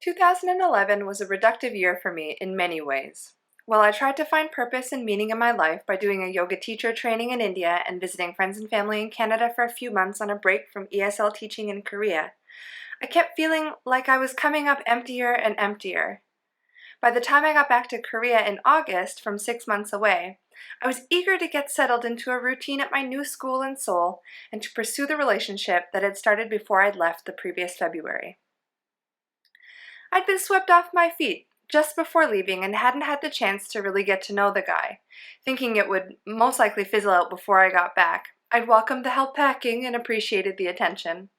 "2011 was a reductive year for me in many ways. While I tried to find purpose and meaning in my life by doing a yoga teacher training in India and visiting friends and family in Canada for a few months on a break from ESL teaching in Korea, I kept feeling like I was coming up emptier and emptier. By the time I got back to Korea in August from 6 months away, I was eager to get settled into a routine at my new school in Seoul and to pursue the relationship that had started before I'd left the previous February. I'd been swept off my feet just before leaving and hadn't had the chance to really get to know the guy. Thinking it would most likely fizzle out before I got back, I'd welcomed the help packing and appreciated the attention.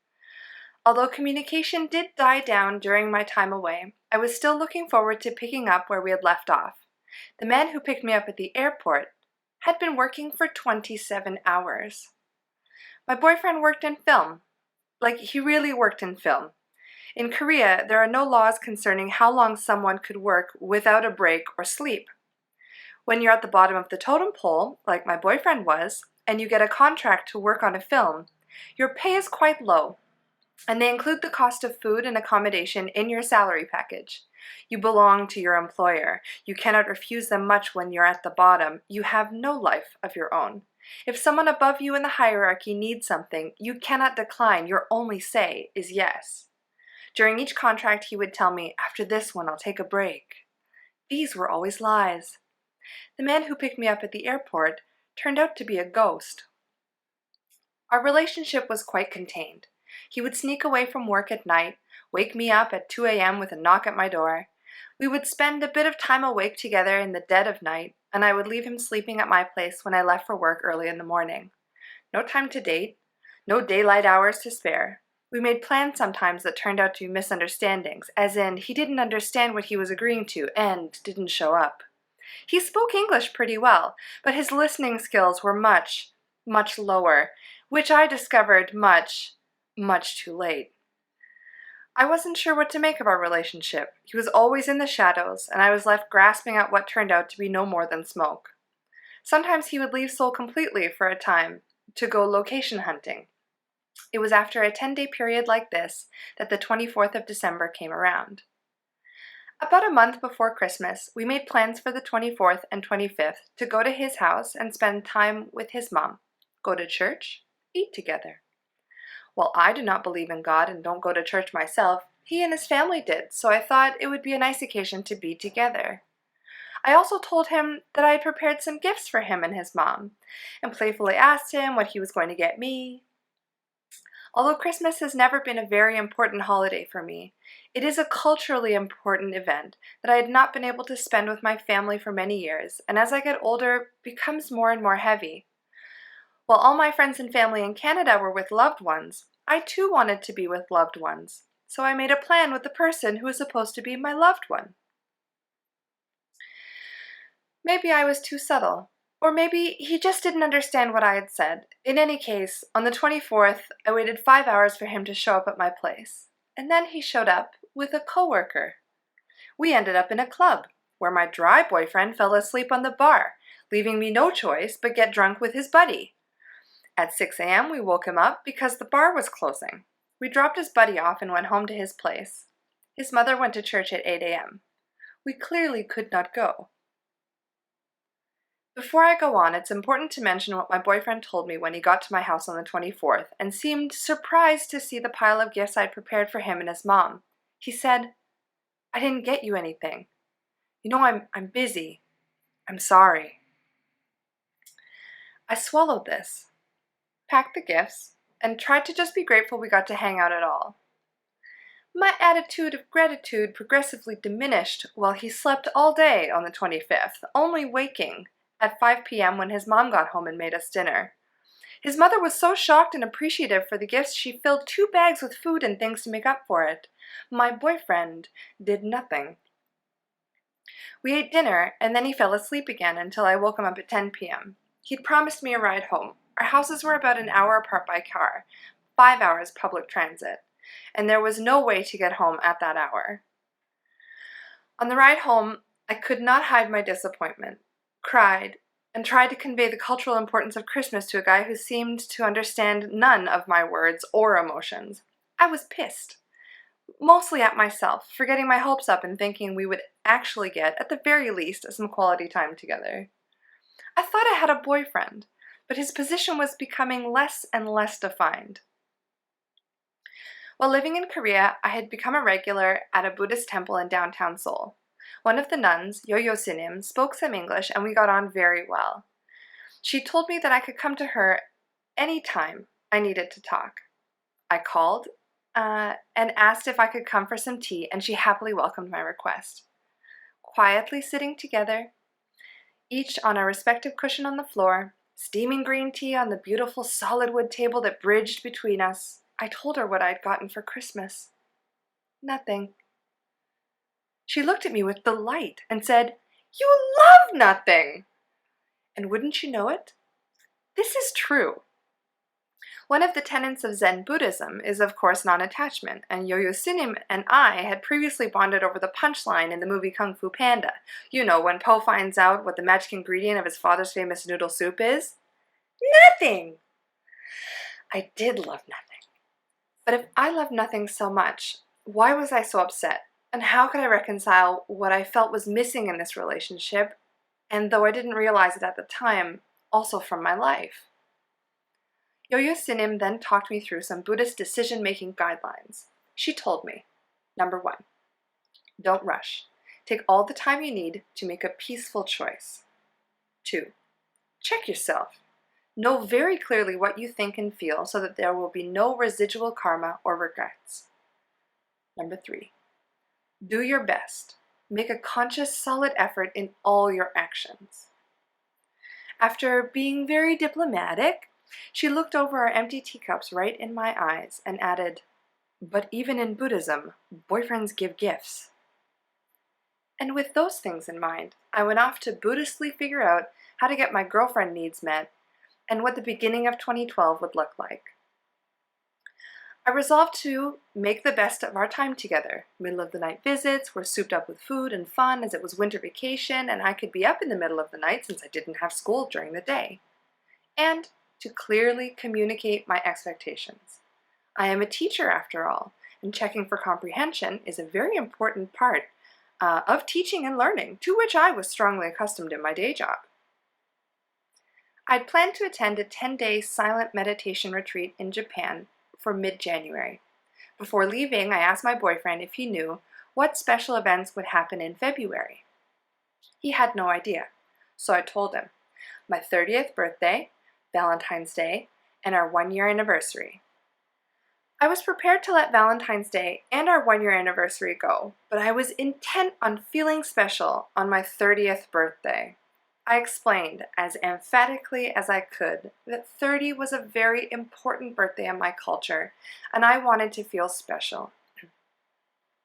Although communication did die down during my time away, I was still looking forward to picking up where we had left off. The man who picked me up at the airport had been working for 27 hours. My boyfriend worked in film. Like, he really worked in film. In Korea, there are no laws concerning how long someone could work without a break or sleep. When you're at the bottom of the totem pole, like my boyfriend was, and you get a contract to work on a film, your pay is quite low, and they include the cost of food and accommodation in your salary package. You belong to your employer. You cannot refuse them much when you're at the bottom. You have no life of your own. If someone above you in the hierarchy needs something, you cannot decline. Your only say is yes. During each contract, he would tell me, "After this one, I'll take a break." These were always lies. The man who picked me up at the airport turned out to be a ghost. Our relationship was quite contained. He would sneak away from work at night, wake me up at 2 a.m. with a knock at my door. We would spend a bit of time awake together in the dead of night, and I would leave him sleeping at my place when I left for work early in the morning. No time to date, no daylight hours to spare. We made plans sometimes that turned out to be misunderstandings, as in, he didn't understand what he was agreeing to and didn't show up. He spoke English pretty well, but his listening skills were much, much lower, which I discovered much too late. I wasn't sure what to make of our relationship. He was always in the shadows, and I was left grasping at what turned out to be no more than smoke. Sometimes he would leave Seoul completely for a time to go location hunting. It was after a 10-day period like this that the 24th of December came around. About a month before Christmas, we made plans for the 24th and 25th to go to his house and spend time with his mom, go to church, eat together. While I do not believe in God and don't go to church myself, he and his family did, so I thought it would be a nice occasion to be together. I also told him that I had prepared some gifts for him and his mom, and playfully asked him what he was going to get me. Although Christmas has never been a very important holiday for me, it is a culturally important event that I had not been able to spend with my family for many years, and as I get older, becomes more and more heavy. While all my friends and family in Canada were with loved ones, I too wanted to be with loved ones, so I made a plan with the person who was supposed to be my loved one. Maybe I was too subtle. Or maybe he just didn't understand what I had said. In any case, on the 24th, I waited 5 hours for him to show up at my place. And then he showed up with a coworker. We ended up in a club, where my dry boyfriend fell asleep on the bar, leaving me no choice but get drunk with his buddy. At 6 a.m., we woke him up because the bar was closing. We dropped his buddy off and went home to his place. His mother went to church at 8 a.m. We clearly could not go. Before I go on, it's important to mention what my boyfriend told me when he got to my house on the 24th and seemed surprised to see the pile of gifts I'd prepared for him and his mom. He said, "I didn't get you anything. You know, I'm busy. I'm sorry." I swallowed this, packed the gifts, and tried to just be grateful we got to hang out at all. My attitude of gratitude progressively diminished while he slept all day on the 25th, only waking at 5 p.m. when his mom got home and made us dinner. His mother was so shocked and appreciative for the gifts she filled 2 bags with food and things to make up for it. My boyfriend did nothing. We ate dinner, and then he fell asleep again until I woke him up at 10 p.m. He'd promised me a ride home. Our houses were about an hour apart by car, 5 hours public transit, and there was no way to get home at that hour. On the ride home, I could not hide my disappointment, cried, and tried to convey the cultural importance of Christmas to a guy who seemed to understand none of my words or emotions. I was pissed, mostly at myself, for getting my hopes up and thinking we would actually get, at the very least, some quality time together. I thought I had a boyfriend, but his position was becoming less and less defined. While living in Korea, I had become a regular at a Buddhist temple in downtown Seoul. One of the nuns, Yo-Yo Sinim, spoke some English and we got on very well. She told me that I could come to her any time I needed to talk. I called and asked if I could come for some tea, and she happily welcomed my request. Quietly sitting together, each on a respective cushion on the floor, steaming green tea on the beautiful solid wood table that bridged between us, I told her what I'd gotten for Christmas. Nothing. She looked at me with delight and said, "You love nothing!" And wouldn't you know it? This is true. One of the tenets of Zen Buddhism is, of course, non-attachment, and Yo-Yo Sinim and I had previously bonded over the punchline in the movie Kung Fu Panda. You know, when Po finds out what the magic ingredient of his father's famous noodle soup is? Nothing! I did love nothing. But if I loved nothing so much, why was I so upset? And how could I reconcile what I felt was missing in this relationship, and though I didn't realize it at the time, also from my life? Yo-Yo Sinim then talked me through some Buddhist decision-making guidelines. She told me, number 1, don't rush. Take all the time you need to make a peaceful choice. 2, check yourself. Know very clearly what you think and feel so that there will be no residual karma or regrets. Number 3, do your best. Make a conscious, solid effort in all your actions. After being very diplomatic, she looked over our empty teacups right in my eyes and added, "But even in Buddhism, boyfriends give gifts." And with those things in mind, I went off to Buddhistly figure out how to get my girlfriend needs met and what the beginning of 2012 would look like. I resolved to make the best of our time together. Middle of the night visits were souped up with food and fun as it was winter vacation and I could be up in the middle of the night since I didn't have school during the day. And to clearly communicate my expectations. I am a teacher after all, and checking for comprehension is a very important part of teaching and learning, to which I was strongly accustomed in my day job. I'd planned to attend a 10-day silent meditation retreat in Japan for mid-January. Before leaving, I asked my boyfriend if he knew what special events would happen in February. He had no idea, so I told him my 30th birthday, Valentine's Day, and our 1-year anniversary. I was prepared to let Valentine's Day and our 1-year anniversary go, but I was intent on feeling special on my 30th birthday. I explained as emphatically as I could that 30 was a very important birthday in my culture, and I wanted to feel special.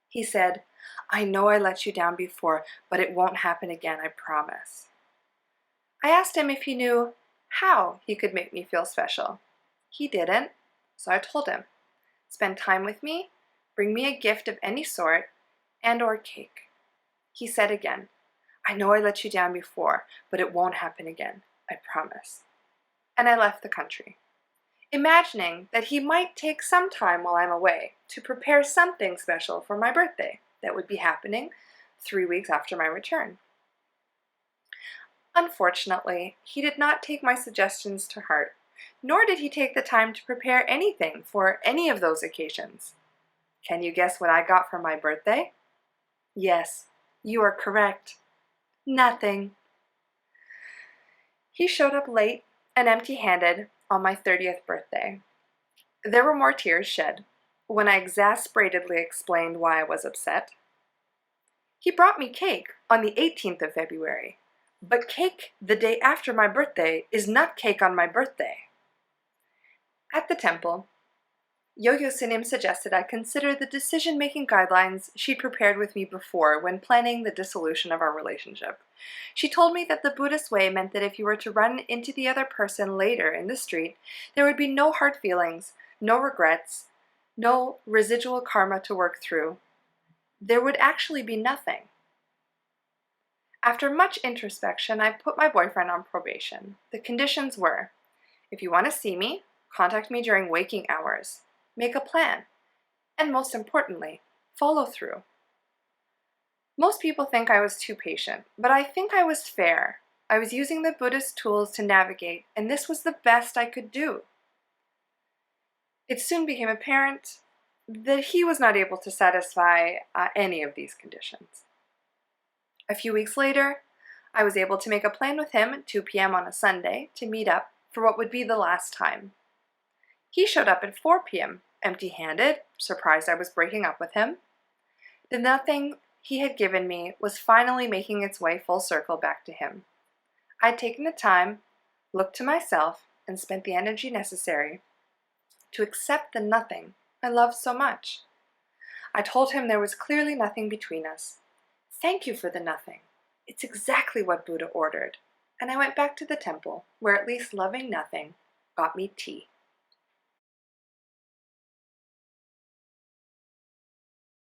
He said, "I know I let you down before, but it won't happen again, I promise." I asked him if he knew how he could make me feel special. He didn't, so I told him, spend time with me, bring me a gift of any sort, and or cake. He said again, "I know I let you down before, but it won't happen again, I promise." And I left the country, imagining that he might take some time while I'm away to prepare something special for my birthday that would be happening 3 weeks after my return. Unfortunately, he did not take my suggestions to heart, nor did he take the time to prepare anything for any of those occasions. Can you guess what I got for my birthday? Yes, you are correct. Nothing. He showed up late and empty-handed on my 30th birthday. There were more tears shed when I exasperatedly explained why I was upset. He brought me cake on the 18th of February. But cake the day after my birthday is not cake on my birthday. At the temple, Yo-Yo Sinim suggested I consider the decision-making guidelines she'd prepared with me before when planning the dissolution of our relationship. She told me that the Buddhist way meant that if you were to run into the other person later in the street, there would be no hard feelings, no regrets, no residual karma to work through, there would actually be nothing. After much introspection, I put my boyfriend on probation. The conditions were, if you want to see me, contact me during waking hours, make a plan, and most importantly, follow through. Most people think I was too patient, but I think I was fair. I was using the Buddhist tools to navigate, and this was the best I could do. It soon became apparent that he was not able to satisfy any of these conditions. A few weeks later, I was able to make a plan with him at 2 p.m. on a Sunday to meet up for what would be the last time. He showed up at 4 p.m., empty-handed, surprised I was breaking up with him. The nothing he had given me was finally making its way full circle back to him. I'd taken the time, looked to myself, and spent the energy necessary to accept the nothing I loved so much. I told him there was clearly nothing between us. Thank you for the nothing. It's exactly what Buddha ordered. And I went back to the temple, where at least loving nothing got me tea.